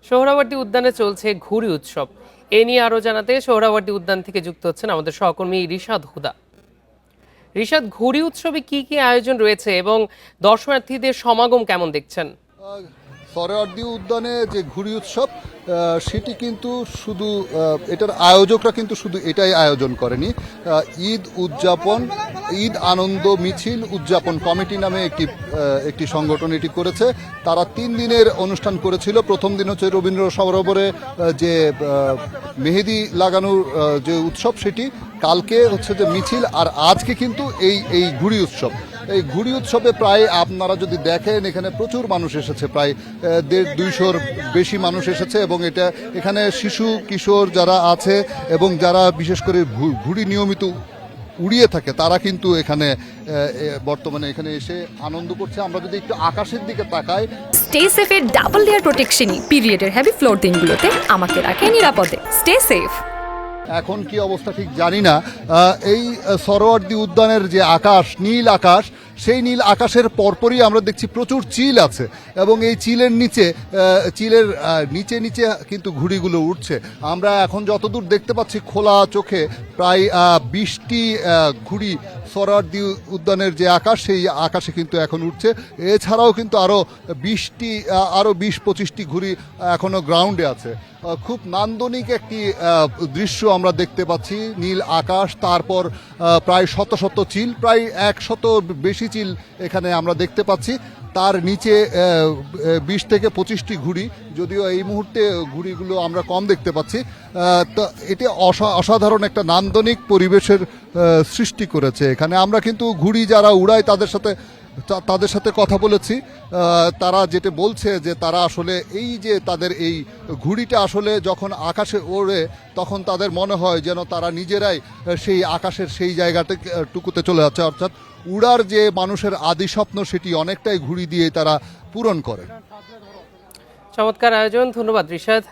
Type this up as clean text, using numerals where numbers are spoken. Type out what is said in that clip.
সোহরাওয়ার্দী উদ্যানে চলছে ঘুড়ি উৎসব। এ নিয়ে আরো জানাতে সোহরাওয়ার্দী উদ্যান থেকে যুক্ত হচ্ছেন আমাদের সহকর্মী রিশাদ হুদা। রিশাদ, ঘুড়ি উৎসবে কি কি আয়োজন রয়েছে এবং দর্শনার্থীদের সমাগম কেমন দেখছেন? সোহরাওয়ার্দী উদ্যানে যে ঘুড়ি উৎসব সেটি কিন্তু শুধু এটার আয়োজকরা কিন্তু শুধু এটাই আয়োজন করেনি। ঈদ উদযাপন, ঈদ আনন্দ মিছিল উদযাপন কমিটি নামে একটি সংগঠন এটি করেছে। তারা 3 দিনের অনুষ্ঠান করেছিল। প্রথম দিন হচ্ছে রবীন্দ্র সরোবরে যে মেহেদি লাগানোর যে উৎসব সেটি, কালকে হচ্ছে যে মিছিল, আর আজকে কিন্তু এই ঘুড়ি উৎসব। এই ঘুড়ি উৎসবে প্রায় আপনারা যদি দেখেন এখানে প্রচুর মানুষ এসেছে, প্রায় 150-200 বেশি মানুষ এসেছে এবং এখানে শিশু কিশোর যারা আছে এবং যারা বিশেষ করে ঘুড়ি নিয়মিত উড়িয়ে থাকে তারা কিন্তু এখানে বর্তমানে এখানে এসে আনন্দ করছে। আমরা যদি একটু আকাশের দিকে তাকাই, স্টে সেফের ডাবল লেয়ার প্রোটেকশনই পিরিয়ডের হেভি ফ্লোর দিনগুলোতে আমাকে রাখে নিরাপদে। Stay safe. এখন কি অবস্থা ঠিক জানি না। এই সোহরাওয়ার্দী উদ্যানের যে আকাশ, নীল আকাশ, সেই নীল আকাশের পরপরই আমরা দেখছি প্রচুর চিল আছে এবং এই চিলের নিচে নিচে কিন্তু ঘুড়িগুলো উঠছে। আমরা এখন যতদূর দেখতে পাচ্ছি খোলা চোখে প্রায় 20টি ঘুড়ি সোহরাওয়ার্দী উদ্যানের যে আকাশ, সেই আকাশে কিন্তু এখন উঠছে। এছাড়াও কিন্তু আরও 20-25টি ঘুড়ি এখনো গ্রাউন্ডে আছে। খুব নান্দনিক একটি দৃশ্য আমরা দেখতে পাচ্ছি। নীল আকাশ, তারপর প্রায় শত চিল, প্রায় 100 বেশি চিল এখানে আমরা দেখতে পাচ্ছি। তার নিচে 20 থেকে 25টি ঘুড়ি, যদিও এই মুহূর্তে ঘুড়িগুলো আমরা কম দেখতে পাচ্ছি। তো এটি অসাধারণ একটা নান্দনিক পরিবেশের সৃষ্টি করেছে এখানে। আমরা কিন্তু ঘুড়ি যারা উড়ায় তাদের সাথে কথা বলেছি। তারা যেটা বলছে যে তারা আসলে এই যে তাদের এই ঘুড়িটা আসলে যখন আকাশে ওড়ে তখন তাদের মনে হয় যেন তারা নিজেরাই সেই আকাশের সেই জায়গাটুকুতে চলে যাচ্ছে, অর্থাৎ উড়ার যে মানুষের আদি স্বপ্ন সেটি অনেকটাই ঘুড়ি দিয়ে তারা পূরণ করে। চমৎকার আয়োজন, ধন্যবাদ রিশাদ।